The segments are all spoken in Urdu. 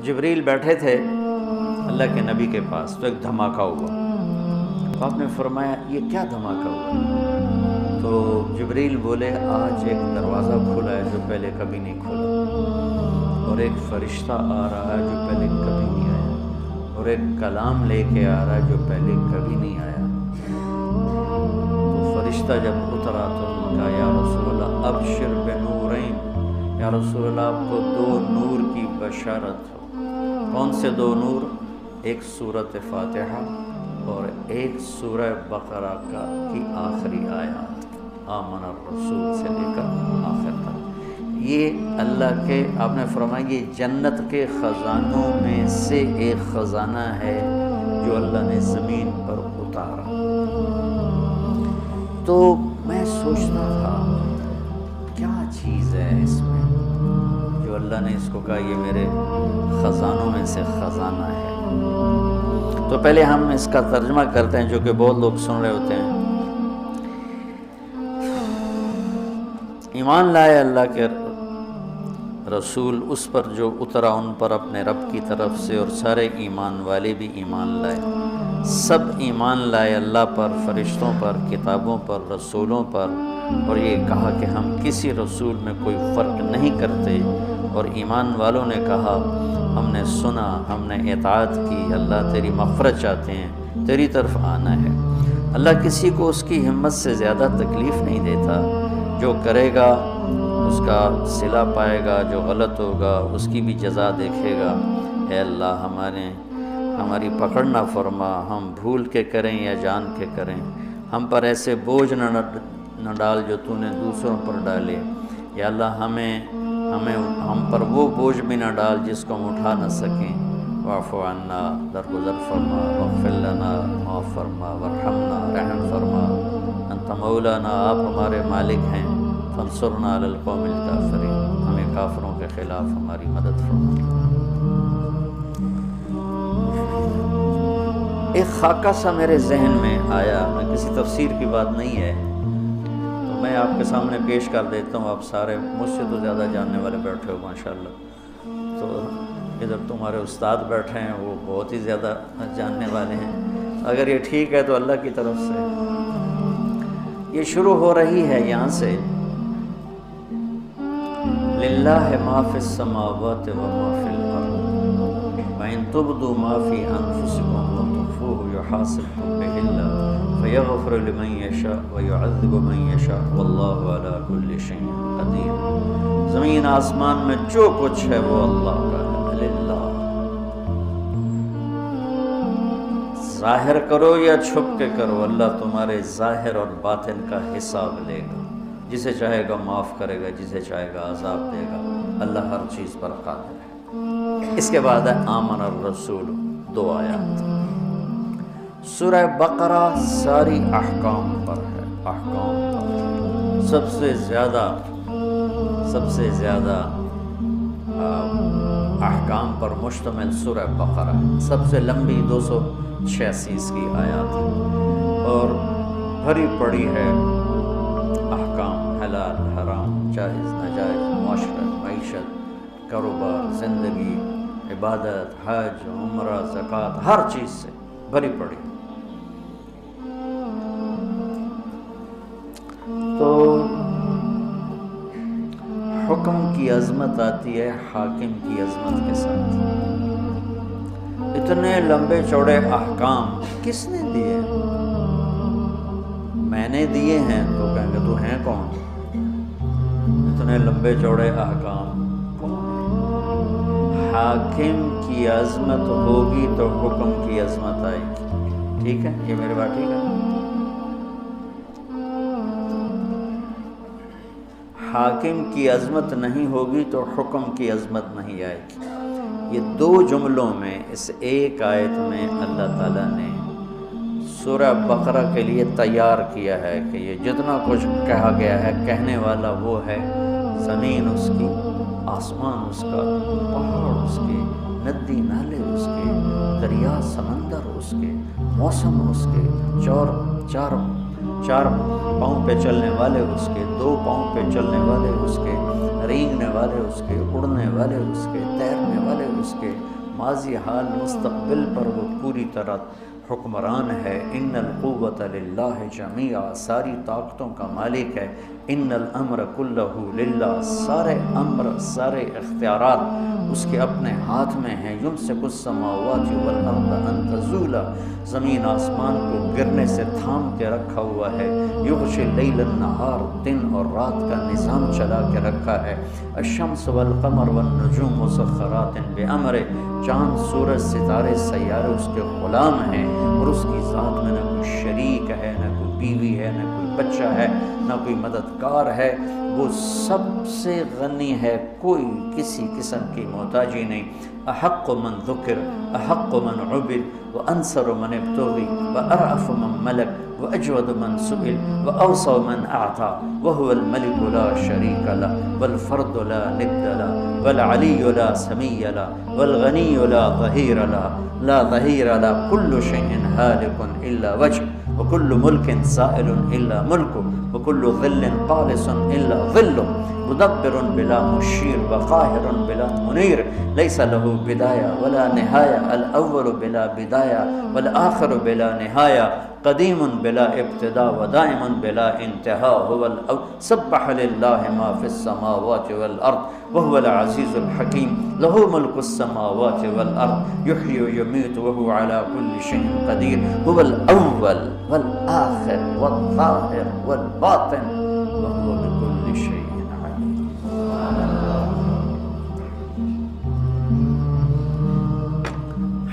جبریل بیٹھے تھے اللہ کے نبی کے پاس، تو ایک دھماکہ ہوا، تو آپ نے فرمایا یہ کیا دھماکہ ہوا؟ تو جبریل بولے آج ایک دروازہ کھلا ہے جو پہلے کبھی نہیں کھلا، اور ایک فرشتہ آ رہا ہے جو پہلے کبھی نہیں آیا، اور ایک کلام لے کے آ رہا ہے جو پہلے کبھی نہیں آیا۔ تو فرشتہ جب اترا تو انہوں نے کہا یا رسول اللہ ابشر بنورین، یا رسول اللہ آپ کو 2 نور کی بشارت ہو۔ کون سے 2 نور؟ ایک سورۃ فاتحہ اور ایک سورہ بقرہ کی آخری آیات، آمن الرسول سے لے کر آخر تک۔ یہ اللہ کے، آپ نے فرمایا یہ جنت کے خزانوں میں سے ایک خزانہ ہے جو اللہ نے زمین پر اتارا۔ تو میں سوچتا تھا کیا چیز ہے اس میں جو اللہ نے اس کو کہا یہ میرے خزانوں میں سے خزانہ ہے۔ تو پہلے ہم اس کا ترجمہ کرتے ہیں جو کہ بہت لوگ سن رہے ہوتے ہیں۔ ایمان لائے اللہ کے رسول اس پر جو اترا ان پر اپنے رب کی طرف سے، اور سارے ایمان والے بھی ایمان لائے، سب ایمان لائے اللہ پر، فرشتوں پر، کتابوں پر، رسولوں پر، اور یہ کہا کہ ہم کسی رسول میں کوئی فرق نہیں کرتے۔ اور ایمان والوں نے کہا ہم نے سنا، ہم نے اطاعت کی، اللہ تیری مغفرت چاہتے ہیں، تیری طرف آنا ہے۔ اللہ کسی کو اس کی ہمت سے زیادہ تکلیف نہیں دیتا، جو کرے گا اس کا صلہ پائے گا، جو غلط ہوگا اس کی بھی جزا دیکھے گا۔ اے اللہ ہماری پکڑ نہ فرما، ہم بھول کے کریں یا جان کے کریں، ہم پر ایسے بوجھ نہ ڈال جو تو نے دوسروں پر ڈالے۔ یا اللہ ہم پر وہ بوجھ بھی نہ ڈال جس کو ہم اٹھا نہ سکیں۔ واعف عنا، درگزر فرما، واغفر لنا، معاف فرما، وارحمنا، رحم فرما، انت مولانا، آپ ہمارے مالک ہیں، فانصرنا علی القوم الکافرین، ہمیں کافروں کے خلاف ہماری مدد فرما۔ ایک خاکہ سا میرے ذہن میں آیا، میں کسی تفسیر کی بات نہیں ہے تو میں آپ کے سامنے پیش کر دیتا ہوں۔ آپ سارے مجھ سے تو زیادہ جاننے والے بیٹھے ہو ماشاءاللہ، تو ادھر تمہارے استاد بیٹھے ہیں وہ بہت ہی زیادہ جاننے والے ہیں، اگر یہ ٹھیک ہے تو اللہ کی طرف سے یہ شروع ہو رہی ہے یہاں سے، للہ ما فی السماوات و ما فی الارض وان تبدوا ما فی انفسکم وتخفوه یحاسبکم بہ اللہ فیغفر لمن یشاء ویعذب من یشاء واللہ علی کل شیء قدیر۔ زمین آسمان میں جو کچھ ہے وہ اللہ کا ہے، للہ۔ ظاہر کرو یا چھپ کے کرو، اللہ تمہارے ظاہر اور باطن کا حساب لے گا، جسے چاہے گا معاف کرے گا، جسے چاہے گا عذاب دے گا، اللہ ہر چیز پر قادر ہے۔ اس کے بعد ہے آمن الرسول، 2 آیات۔ سورہ بقرہ ساری احکام پر ہے، احکام پر سب سے زیادہ احکام پر مشتمل سورہ بقرہ ہے، سب سے لمبی 286 کی آیات ہے، اور بھری پڑی ہے احکام، حلال حرام، جائز ناجائز، معاشرت، معیشت، کاروبار، زندگی، عبادت، حج، عمرہ، زکوٰۃ، ہر چیز سے بھری پڑی۔ تو حکم کی عظمت آتی ہے حاکم کی عظمت کے ساتھ۔ اتنے لمبے چوڑے احکام کس نے دیے؟ میں نے دیے ہیں تو کہیں گے تو ہیں کون؟ اتنے لمبے چوڑے احکام کون ہیں؟ حاکم کی عظمت ہوگی تو حکم کی عظمت آئے گی۔ ٹھیک ہے، یہ میری بات ٹھیک ہے؟ حاکم کی عظمت نہیں ہوگی تو حکم کی عظمت نہیں آئے گی۔ یہ 2 جملوں میں، اس ایک آیت میں اللہ تعالیٰ نے سورہ بقرہ کے لیے تیار کیا ہے کہ یہ جتنا کچھ کہا گیا ہے، کہنے والا وہ ہے، زمین اس کی، آسمان اس کا، پہاڑ اس کے، ندی نالے اس کے، دریا سمندر اس کے، موسم اس کے، چار پاؤں پہ چلنے والے اس کے، 2 پاؤں پہ چلنے والے اس کے، رینگنے والے اس کے، اڑنے والے اس کے، تیرنے والے اس کے، ماضی حال مستقبل پر وہ پوری طرح حکمران ہے۔ ان القوت للہ جمیعا، ساری طاقتوں کا مالک ہے۔ ان الامر کلہ للہ، سارے امر سارے اختیارات اس کے اپنے ہاتھ میں ہیں۔ یمسک السماوات والارض ان تزولا، زمین آسمان کو گرنے سے تھام کے رکھا ہوا ہے۔ یغشی اللیل النہار، دن اور رات کا نظام چلا کے رکھا ہے۔ الشمس والقمر والنجوم مسخرات بامرہ، چاند سورج ستارے سیارے اس کے غلام ہیں، اور اس کی ذات میں نہ کوئی شریک ہے، نہ کوئی بیوی ہے، نہ کوئی بچہ ہے، نہ کوئی مددگار ہے۔ وہ سب سے غنی ہے، کوئی کسی قسم کی محتاجی نہیں۔ احق من ذکر، احق من عبد، وانصر من ابتغی، وارعف من ملک، واجود من سئل، واوصى من اعطى، وهو الملك لا شريك له، والفرد لا ند له، والعلي لا سمي له، والغني لا ظهير له، لا ظهير له، كل شيء هالك الا وجهه، وكل ملك سائل الا ملكه، وكل ظل قالص الا ظله، مدبر بلا مشير، وقاهر بلا منير، ليس له بداية ولا نهاية، الأول بلا بداية والآخر بلا نهاية، قديم بلا ابتداء ودائم بلا انتهاء، هو سبح لله ما في السماوات والأرض وهو العزيز الحكيم، له ملك السماوات والأرض، يحيي ويميت وهو على كل شيء قدير، هو الأول والآخر والظاهر والباطن، وهو بكل شيء عليم۔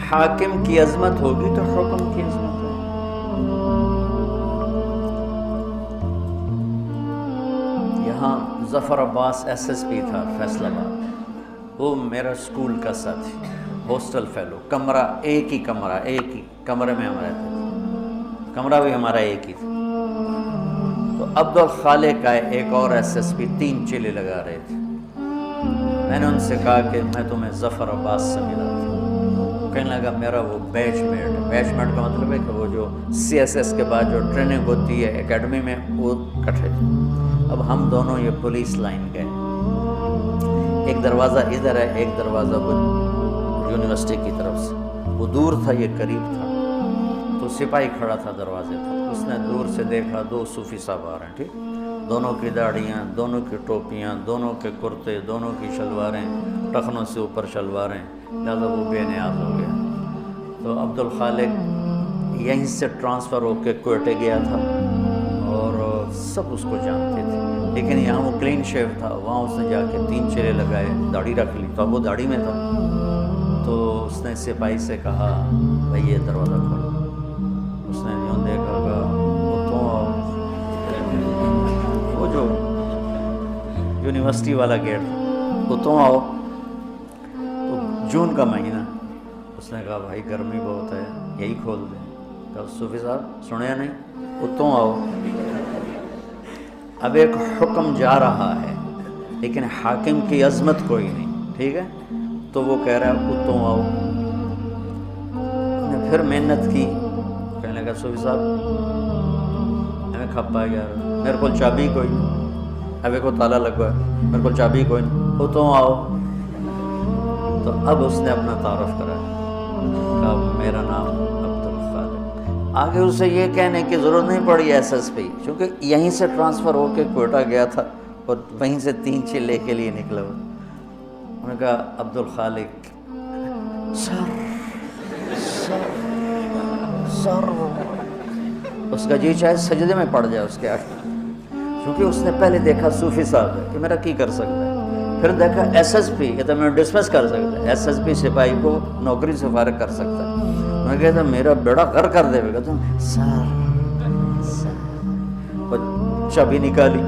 حاکم کی عظمت ہوگی تو حکم کی عظمت ہے۔ یہاں ظفر عباس ایس ایس پی تھا فیصل آباد، وہ میرا اسکول کا ساتھی، ہاسٹل فیلو، کمرہ ایک ہی کمرے میں ہم رہتے تھے، کمرہ بھی ہمارا ایک ہی تھا۔ تو عبدالخالق آئے، ایک اور ایس ایس پی، 3 چیلے لگا رہے تھے۔ میں نے ان سے کہا کہ میں تمہیں ظفر عباس سے ملا تھا۔ کہنے لگا میرا وہ بیچ میٹ ہے۔ بیچ میٹ کا مطلب ہے کہ وہ جو سی ایس ایس کے بعد جو ٹریننگ ہوتی ہے اکیڈمی میں، وہ کٹھے تھے۔ اب ہم دونوں یہ پولیس لائن گئے، ایک دروازہ ادھر ہے، ایک دروازہ وہ یونیورسٹی کی طرف سے، وہ دور تھا یہ قریب تھا۔ تو سپاہی کھڑا تھا دروازے پر، اس نے دور سے دیکھا 2 صوفی صاحب آ رہے ہیں، ٹھیک، دونوں کی داڑیاں، دونوں کی ٹوپیاں، دونوں کے کرتے، دونوں کی شلواریں، ٹخنوں سے اوپر شلواریں، لہٰذا وہ بے نیاز ہو گیا۔ تو عبدالخالق یہیں سے ٹرانسفر ہو کے کوئٹے گیا تھا، اور سب اس کو جانتے تھے، لیکن یہاں وہ کلین شیو تھا، وہاں اس نے جا کے 3 چیلے لگائے، داڑھی رکھ لی، تو اب وہ داڑھی میں تھا۔ تو اس نے سپاہی سے کہا بھائی یہ دروازہ کھولو۔ اس نے یوں دیکھا کہ وہ جو یونیورسٹی والا گیٹ تھا، اتوں آؤ۔ تو جون کا مہینہ، اس نے کہا بھائی گرمی بہت ہے، یہی کھول دیں۔ کہا صوفی صاحب سنیا نہیں، اتوں آؤ۔ اب ایک حکم جا رہا ہے لیکن حاکم کی عظمت کوئی نہیں، ٹھیک ہے، تو وہ کہہ رہا ہے اتوں آؤ۔ انہوں نے پھر محنت کی، کہنے لگا صوفی صاحب میں کھپا یار، میرے کو چابی کوئی نہیں، اب کو تالا لگوا ہے، میرے کو چابی کوئی نہیں، اتوں آؤ۔ تو اب اس نے اپنا تعارف کرایا، کہا میرا نام عبدالخالق۔ آگے اسے یہ کہنے کی ضرورت نہیں پڑی ایس ایس پی، چونکہ یہیں سے ٹرانسفر ہو کے کوئٹہ گیا تھا اور وہیں سے 3 چیلے کے لیے نکلا ہوا۔ انہوں نے کہا عبدالخالق سر سر سر، اس کا جی چاہے سجدے میں پڑ جائے اس کے آگے، کیونکہ اس نے پہلے دیکھا صوفی صاحب ہے کہ میرا کی کر سکتا ہے، پھر دیکھا ایس ایس پی، یہ تو میں ڈسمس کر سکتا ہے، ایس ایس پی سپاہی کو نوکری سے فارغ کر سکتا ہے۔ میں کہتا میرا بیڑا غر کر دے گا، تم سر سر، چابی نکالی،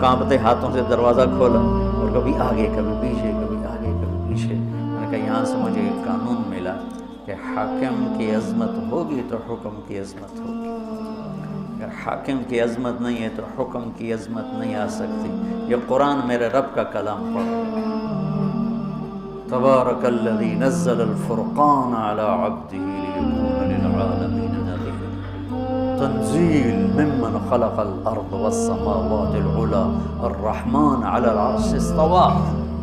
کانپتے ہاتھوں سے دروازہ کھولا، اور کبھی آگے کبھی پیچھے، کبھی آگے کبھی پیچھے۔ میں نے کہا یہاں سے مجھے ایک قانون ملا کہ حاکم کی عظمت ہوگی تو حکم کی عظمت ہوگی، اگر حاکم کی عظمت نہیں ہے تو حکم کی عظمت نہیں آ سکتی۔ یہ قرآن میرے رب کا کلام پڑھو، تبارک الذی نزل الفرقان علی عبدہ لیکون للعالمین نذیرا، تنزیل ممن خلق الارض والسماوات العلی، الرحمن علی العرش استوى،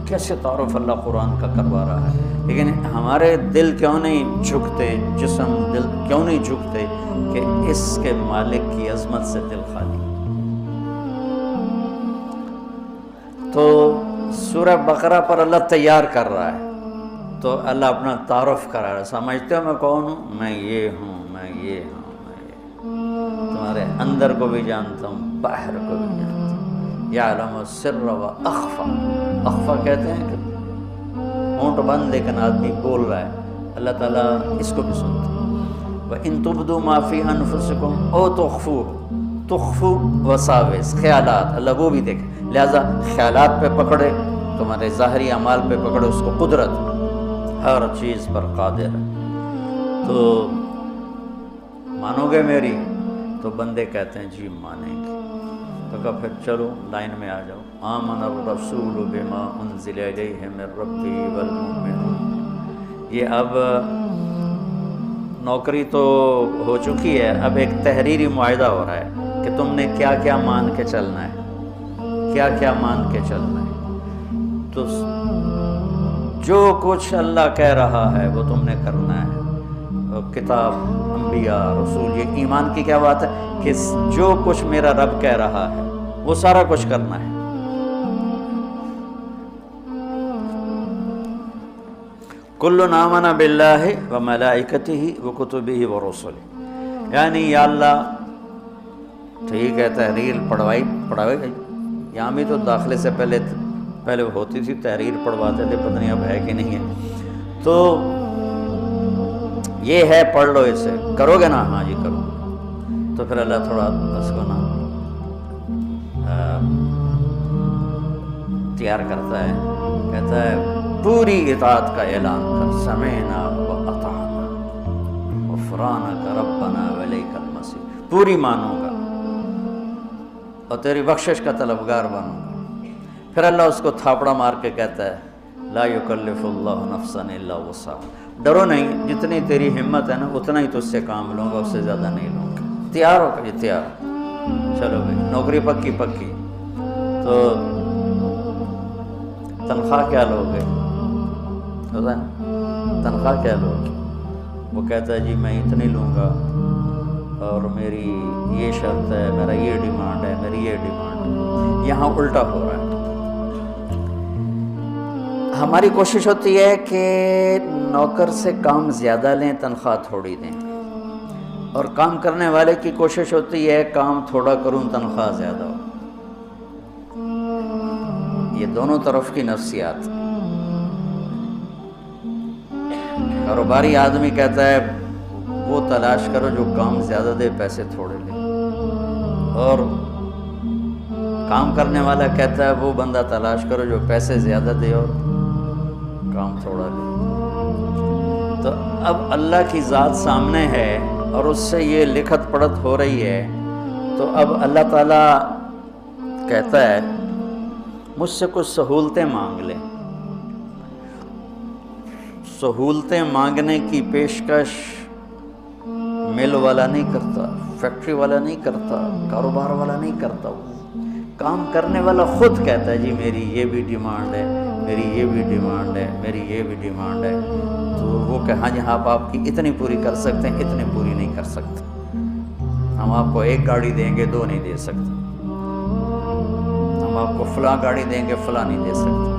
کیسے تعارف اللہ قرآن کا کروا رہا ہے، لیکن ہمارے دل کیوں نہیں جھکتے، جسم دل کیوں نہیں جھکتے کہ اس کے مالک کی عظمت سے دل خالی۔ تو سورہ بقرہ پر اللہ تیار کر رہا ہے، تو اللہ اپنا تعارف کرا رہا ہے، سمجھتے ہو میں کون ہوں؟ میں یہ ہوں، میں یہ ہوں، میں یہ، تمہارے اندر کو بھی جانتا ہوں، باہر کو بھی جانتا ہوں، یعلم السر و اخفا۔ اخفا کہتے ہیں کہ ہونٹ بند لیکن آدمی بول رہا ہے، اللہ تعالیٰ اس کو بھی سنتا ہے۔ وَإِن تُبْدُوا مَا فِي أَنفُسِكُمْ أَوْ تُخْفُوهُ، تخفو وساوس، خیالات، اللہ وہ بھی دیکھے، لہذا خیالات پہ پکڑے، تمہارے ظاہری اعمال پہ پکڑے، اس کو قدرت ہر چیز پر قادر ہے۔ تو مانو گے میری؟ تو بندے کہتے ہیں جی مانیں گے۔ تو کہا پھر چلو لائن میں آ جاؤ، آمن الرسول بما انزل الیہ من ربہ والمؤمنون۔ یہ اب نوکری تو ہو چکی ہے، اب ایک تحریری معاہدہ ہو رہا ہے کہ تم نے کیا کیا مان کے چلنا ہے، کیا کیا مان کے چلنا ہے۔ تو جو کچھ اللہ کہہ رہا ہے وہ تم نے کرنا ہے، کتاب، انبیاء، رسول، یہ ایمان کی کیا بات ہے کہ جو کچھ میرا رب کہہ رہا ہے وہ سارا کچھ کرنا ہے۔ کل آمن باللہ وملائکتہ وکتبہ ورسلہ، یعنی یا اللہ ٹھیک ہے تحریر پڑھوائی یہاں بھی تو داخلے سے پہلے ہوتی تھی تحریر پڑھواتے تھے، پتہ نہیں اب ہے کہ نہیں ہے، تو یہ ہے پڑھ لو اسے، کرو گے نا؟ ہاں جی کرو۔ تو پھر اللہ تھوڑا اس کو نا تیار کرتا ہے، کہتا ہے پوری اطاعت کا اعلان کر، سمعنا واطعنا غفرانک ربنا والیک المصیر، پوری مانوں گا اور تیری بخشش کا طلبگار بنوں گا۔ پھر اللہ اس کو تھاپڑا مار کے کہتا ہے لا یکلف اللہ نفسا الا وسعها، ڈرو نہیں، جتنی تیری ہمت ہے نا اتنا ہی تجھ سے کام لوں گا، اس سے زیادہ نہیں لوں گا۔ تیار ہو جی؟ تیار، چلو بھائی نوکری پکی۔ تو تنخواہ کیا لوگے؟ ہوتا ہے نا، تنخواہ کیا لوگے؟ وہ کہتا ہے جی میں اتنی لوں گا اور میری یہ شرط ہے، میرا یہ ڈیمانڈ ہے، میری یہ ڈیمانڈ ہے۔ یہاں الٹا ہو رہا ہے، ہماری کوشش ہوتی ہے کہ نوکر سے کام زیادہ لیں تنخواہ تھوڑی دیں، اور کام کرنے والے کی کوشش ہوتی ہے کام تھوڑا کروں تنخواہ زیادہ ہو۔ یہ دونوں طرف کی نفسیات۔ کاروباری آدمی کہتا ہے وہ تلاش کرو جو کام زیادہ دے پیسے تھوڑے لے، اور کام کرنے والا کہتا ہے وہ بندہ تلاش کرو جو پیسے زیادہ دے اور کام تھوڑا لے۔ تو اب اللہ کی ذات سامنے ہے اور اس سے یہ لکھت پڑھت ہو رہی ہے، تو اب اللہ تعالیٰ کہتا ہے مجھ سے کچھ سہولتیں مانگ لیں۔ سہولتیں مانگنے کی پیشکش مل والا نہیں کرتا، فیکٹری والا نہیں کرتا، کاروبار والا نہیں کرتا، کام کرنے والا خود کہتا ہے جی میری یہ بھی ڈیمانڈ ہے، میری یہ بھی ڈیمانڈ ہے، میری یہ بھی ڈیمانڈ ہے۔ تو وہ کہ ہاں جی آپ کی اتنی پوری کر سکتے ہیں، اتنی پوری نہیں کر سکتے، ہم آپ کو ایک گاڑی دیں گے، دو نہیں دے سکتے، ہم آپ کو فلاں گاڑی دیں گے، فلاں نہیں دے سکتے۔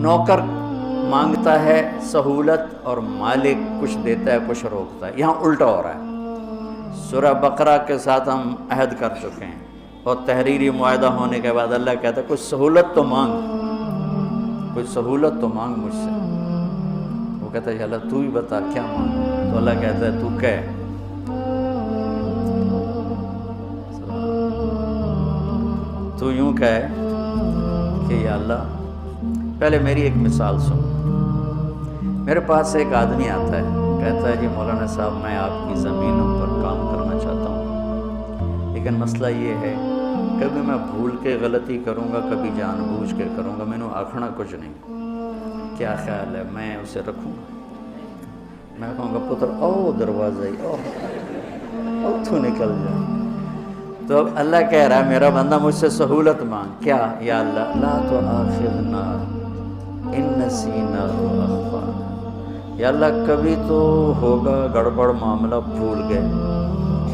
نوکر مانگتا ہے سہولت اور مالک کچھ دیتا ہے، کچھ روکتا ہے۔ یہاں الٹا ہو رہا ہے۔ سورہ بقرہ کے ساتھ ہم عہد کر چکے ہیں اور تحریری معاہدہ ہونے کے بعد اللہ کہتا ہے کچھ سہولت تو مانگ، کچھ سہولت تو مانگ مجھ سے۔ وہ کہتا ہے اللہ تو ہی بتا کیا مانگ؟ تو اللہ کہتا ہے تو کہہ، تو یوں کہے کہ یا اللہ، پہلے میری ایک مثال سن۔ میرے پاس ایک آدمی آتا ہے، کہتا ہے جی مولانا صاحب میں آپ کی زمینوں پر کام کرنا چاہتا ہوں، لیکن مسئلہ یہ ہے کبھی میں بھول کے غلطی کروں گا، کبھی جان بوجھ کے کروں گا، میں نے آکھنا کچھ نہیں، کیا خیال ہے میں اسے رکھوں گا؟ میں کہوں گا پتر او دروازہ ہی او تو نکل جائے۔ تو اب اللہ کہہ رہا ہے میرا بندہ مجھ سے سہولت مانگ، کیا؟ یا اللہ لا تؤاخذنا ان نسینا او اخطانا، یا اللہ کبھی تو ہوگا گڑبڑ معاملہ، بھول گئے،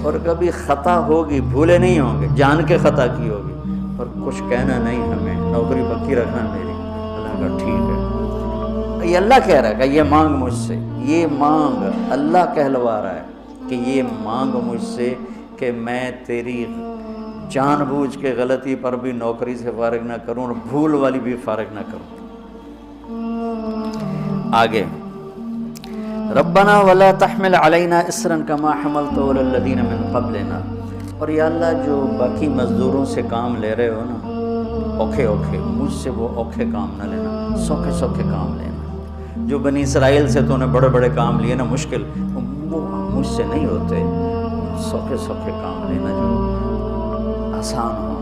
اور کبھی خطا ہوگی، بھولے نہیں ہوں گے، جان کے خطا کی ہوگی، اور کچھ کہنا نہیں ہمیں، نوکری پکی رکھنا میری۔ اللہ کا ٹھیک ہے، یہ اللہ کہہ رہا ہے کہ یہ مانگ مجھ سے، یہ مانگ اللہ کہلوا رہا ہے کہ یہ مانگ مجھ سے کہ میں تیری جان بوجھ کے غلطی پر بھی نوکری سے فارغ نہ کروں اور بھول والی بھی فارغ نہ کروں۔ آگے ربنا ولا تحمل علینا اسرا کما حملت علی الذین من قبلنا، اور یا اللہ جو باقی مزدوروں سے کام لے رہے ہو نا اوکھے اوکھے، مجھ سے وہ اوکھے کام نہ لینا، سوکھے سوکھے کام لینا۔ جو بنی اسرائیل سے تو نے بڑے بڑے کام لیے نا مشکل، وہ مجھ سے نہیں ہوتے، سوکھے سوکھے کام لینا جو آسان ہو،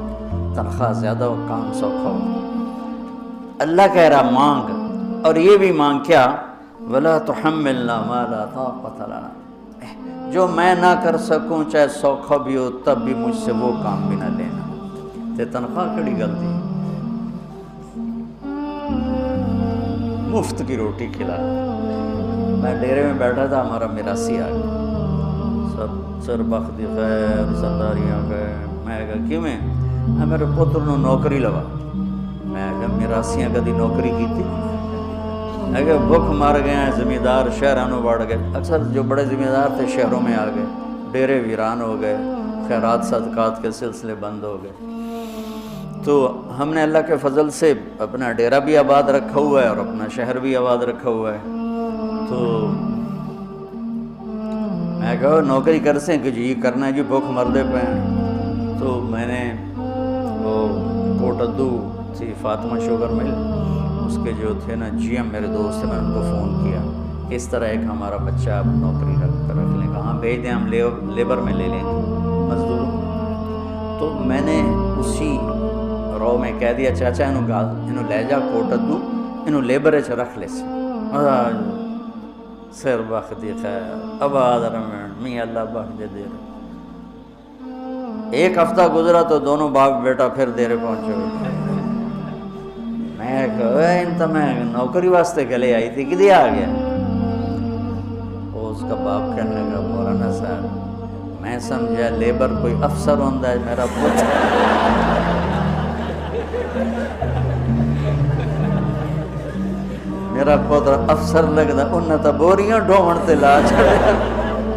تنخواہ زیادہ ہو، کام سوکھا ہو۔ اللہ کہہ رہا مانگ، اور یہ بھی مانگ کیا؟ ولا تحملنا ما لا طاقت لنا، جو میں نہ کر سکوں چاہے سوکھا بھی ہو تب بھی مجھ سے وہ کام بھی نہ لینا۔ تے تنخواہ کڑی غلطی، مفت کی روٹی کھلا۔ میں ڈیرے میں بیٹھا تھا، ہمارا میراثی آ گیا، سب سر بخت دی خیر سرداریاں گئے، میں کہا کیوں میں میرے پتر نو نوکری لوا، میں کہا میراسیاں کدی نوکری کی تھی، اگر بھوک مار گئے ہیں زمیندار شہرانوں بڑھ گئے، اکثر جو بڑے زمیندار تھے شہروں میں آ گئے، ڈیرے ویران ہو گئے، خیرات صدقات کے سلسلے بند ہو گئے۔ تو ہم نے اللہ کے فضل سے اپنا ڈیرہ بھی آباد رکھا ہوا ہے اور اپنا شہر بھی آباد رکھا ہوا ہے۔ تو میں کہا نوکری کر سیں کہ جی کرنا ہے جی، بھوک مردے پہ ہیں۔ تو میں نے وہ کوٹدو تھی فاطمہ شوگر مل، اس کے جو تھے نا جی ایم میرے دوست تھے، میں ان کو فون کیا کہ اس طرح ایک ہمارا بچہ آپ نوکری رکھ لیں، کہاں بھیج دیں، ہم لیبر میں لے لیں گے مزدور۔ تو میں نے اسی رو میں کہہ دیا چاچا انہوں لے جا کوٹدو، انہوں لیبر چ رکھ لے سی سر بختی خیر آباد رمن می اللہ بخت دے دے۔ ایک ہفتہ گزرا تو دونوں باپ بیٹا پھر دیرے پہنچے۔ میں کہا انتا میں نوکری واسطے گلے آئی تھی، کدھی آ گیا؟ اس کا باپ کہنے لگا مولانا صاحب میں سمجھا لیبر کوئی افسر ہوندہ ہے، میرا پوچھ میرا پوتر افسر لگتا، انہاں تا بوریاں ڈھومن تے لا چھڑے،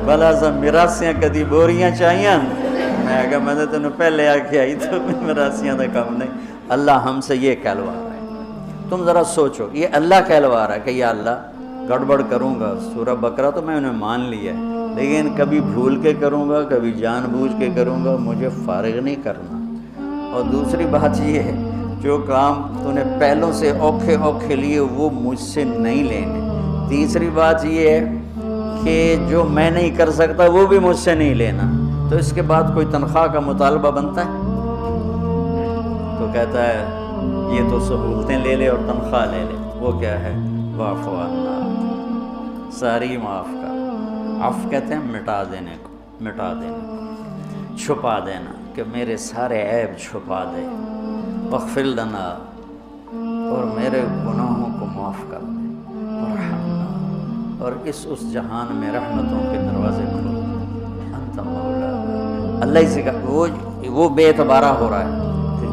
بلا سا میراسیاں کدی بوریاں چاہیاں۔ میں کہا میں نے تینوں پہلے آکے آئی تو میراسیاں دا کام نہیں۔ اللہ ہم سے یہ کہلوا رہا ہے، تم ذرا سوچو، یہ اللہ کہلوا رہا ہے کہ یا اللہ گڑبڑ کروں گا، سورہ بقرہ تو میں انہیں مان لیا ہے، لیکن کبھی بھول کے کروں گا، کبھی جان بوجھ کے کروں گا، مجھے فارغ نہیں کرنا۔ اور دوسری بات یہ ہے جو کام تو نے پہلوں سے اوکھے اوکھے لیے وہ مجھ سے نہیں لینے۔ تیسری بات یہ ہے کہ جو میں نہیں کر سکتا وہ بھی مجھ سے نہیں لینا۔ تو اس کے بعد کوئی تنخواہ کا مطالبہ بنتا ہے؟ تو کہتا ہے یہ تو سہولتیں لے لے اور تنخواہ لے لے۔ وہ کیا ہے؟ واعف عنا، ساری معاف کر۔ عفو کہتے ہیں مٹا دینے کو، مٹا دینا، چھپا دینا، کہ میرے سارے عیب چھپا دے۔ واغفر لنا، اور میرے گناہوں کو معاف کر دے، ورحمنا، اور اس جہان میں رحمتوں کے دروازے کھول دے، انت مولانا۔ اللہ ہی سے وہ بے اعتبارہ ہو رہا ہے کہ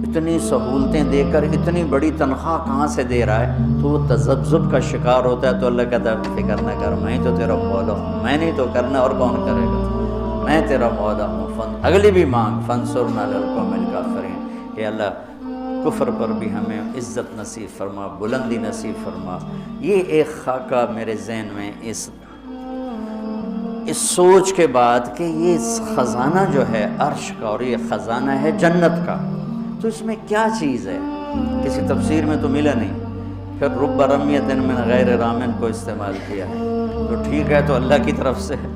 اتنی سہولتیں دے کر اتنی بڑی تنخواہ کہاں سے دے رہا ہے، تو وہ تذبذب کا شکار ہوتا ہے۔ تو اللہ کہتا ہے فکر نہ کر، میں ہی تو تیرا مولا ہوں، میں نہیں تو کرنا اور کون کرے گا، میں تیرا مولا ہوں۔ اگلی بھی مانگ فانصرنا علی القوم الکافرین، کہ اللہ کفر پر بھی ہمیں عزت نصیب فرما، بلندی نصیب فرما۔ یہ ایک خاکہ میرے ذہن میں اس سوچ کے بعد کہ یہ خزانہ جو ہے عرش کا اور یہ خزانہ ہے جنت کا، تو اس میں کیا چیز ہے؟ کسی تفسیر میں تو ملا نہیں۔ پھر رب رمیۃ من غیر رامن کو استعمال کیا ہے، تو ٹھیک ہے تو اللہ کی طرف سے ہے،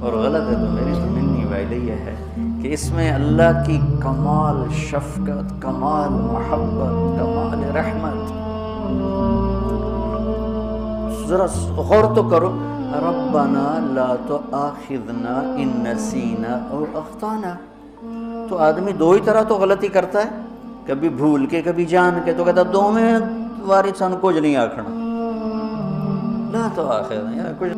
اور غلط ہے تو میری تو منی ویلیہ ہے کہ اس میں اللہ کی کمال شفقت، کمال محبت، کمال رحمت۔ ذرا غور تو کرو، ربنا لا تؤاخذنا ان نسینا او اخطانا، تو آدمی دو ہی طرح تو غلطی کرتا ہے، کبھی بھول کے کبھی جان کے، تو کہتا دو میں واری سن کچھ نہیں آکھنا، لا تو آخر کچھ